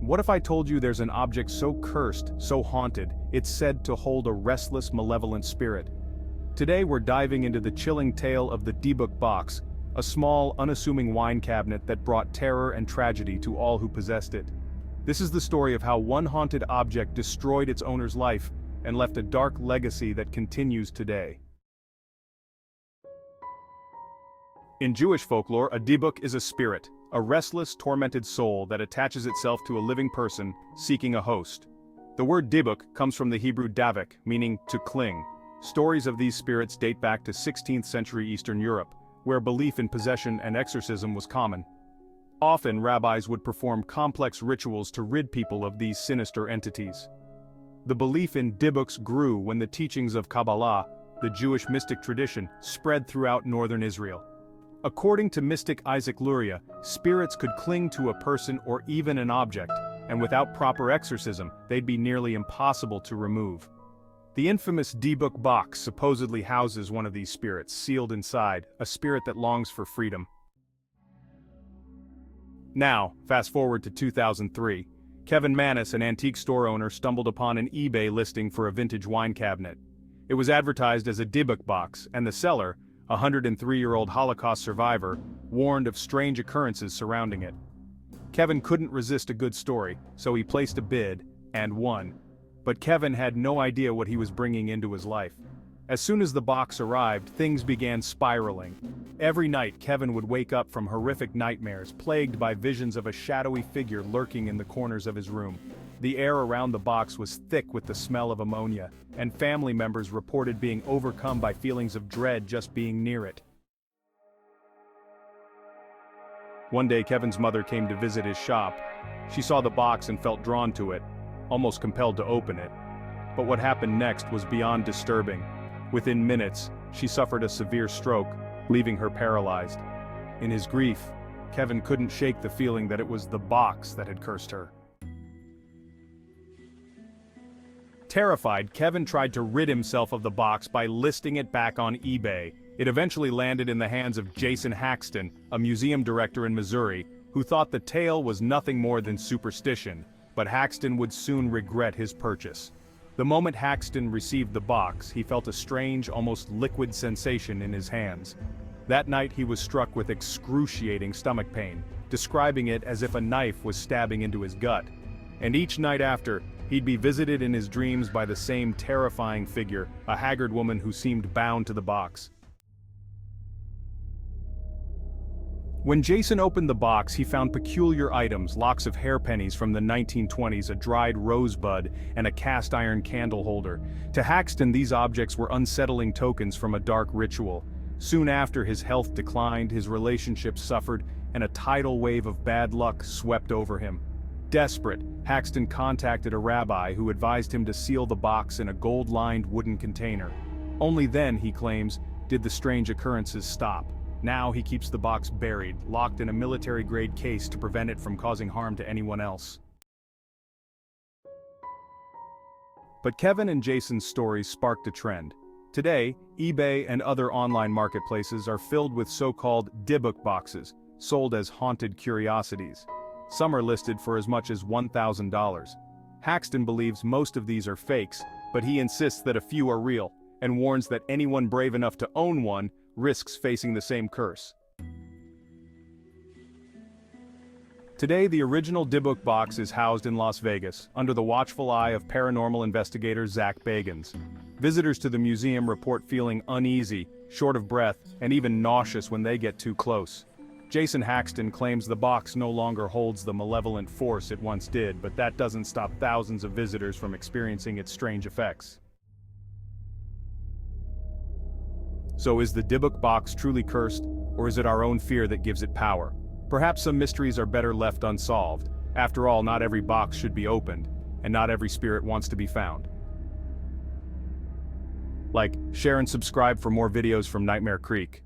What if I told you there's an object so cursed, so haunted, it's said to hold a restless, malevolent spirit? Today we're diving into the chilling tale of the Dybbuk Box, a small, unassuming wine cabinet that brought terror and tragedy to all who possessed it. This is the story of how one haunted object destroyed its owner's life and left a dark legacy that continues today. In Jewish folklore, a Dybbuk is a spirit, a restless, tormented soul that attaches itself to a living person, seeking a host. The word Dybbuk comes from the Hebrew davik, meaning to cling. Stories of these spirits date back to 16th century Eastern Europe, where belief in possession and exorcism was common. Often, rabbis would perform complex rituals to rid people of these sinister entities. The belief in Dybbuks grew when the teachings of Kabbalah, the Jewish mystic tradition, spread throughout northern Israel. According to mystic Isaac Luria, spirits could cling to a person or even an object, and without proper exorcism, they'd be nearly impossible to remove. The infamous Dybbuk Box supposedly houses one of these spirits, sealed inside, a spirit that longs for freedom. Now, fast forward to 2003. Kevin Manis, an antique store owner, stumbled upon an eBay listing for a vintage wine cabinet. It was advertised as a Dybbuk Box, and the seller, a 103-year-old Holocaust survivor, warned of strange occurrences surrounding it. Kevin couldn't resist a good story, so he placed a bid, and won. But Kevin had no idea what he was bringing into his life. As soon as the box arrived, things began spiraling. Every night, Kevin would wake up from horrific nightmares, plagued by visions of a shadowy figure lurking in the corners of his room. The air around the box was thick with the smell of ammonia, and family members reported being overcome by feelings of dread just being near it. One day, Kevin's mother came to visit his shop. She saw the box and felt drawn to it, almost compelled to open it. But what happened next was beyond disturbing. Within minutes, she suffered a severe stroke, leaving her paralyzed. In his grief, Kevin couldn't shake the feeling that it was the box that had cursed her. Terrified, Kevin tried to rid himself of the box by listing it back on eBay. It eventually landed in the hands of Jason Haxton, a museum director in Missouri, who thought the tale was nothing more than superstition, but Haxton would soon regret his purchase. The moment Haxton received the box, he felt a strange, almost liquid sensation in his hands. That night he was struck with excruciating stomach pain, describing it as if a knife was stabbing into his gut. And each night after, he'd be visited in his dreams by the same terrifying figure, a haggard woman who seemed bound to the box. When Jason opened the box, he found peculiar items, locks of hairpennies from the 1920s, a dried rosebud, and a cast-iron candle holder. To Haxton, these objects were unsettling tokens from a dark ritual. Soon after, his health declined, his relationships suffered, and a tidal wave of bad luck swept over him. Desperate, Haxton contacted a rabbi who advised him to seal the box in a gold-lined wooden container. Only then, he claims, did the strange occurrences stop. Now he keeps the box buried, locked in a military-grade case to prevent it from causing harm to anyone else. But Kevin and Jason's stories sparked a trend. Today, eBay and other online marketplaces are filled with so-called Dybbuk boxes, sold as haunted curiosities. Some are listed for as much as $1,000. Haxton believes most of these are fakes, but he insists that a few are real, and warns that anyone brave enough to own one risks facing the same curse. Today, the original Dybbuk Box is housed in Las Vegas, under the watchful eye of paranormal investigator Zach Bagans. Visitors to the museum report feeling uneasy, short of breath, and even nauseous when they get too close. Jason Haxton claims the box no longer holds the malevolent force it once did, but that doesn't stop thousands of visitors from experiencing its strange effects. So is the Dybbuk Box truly cursed, or is it our own fear that gives it power? Perhaps some mysteries are better left unsolved. After all, not every box should be opened, and not every spirit wants to be found. Like, share and subscribe for more videos from Nightmare Creek.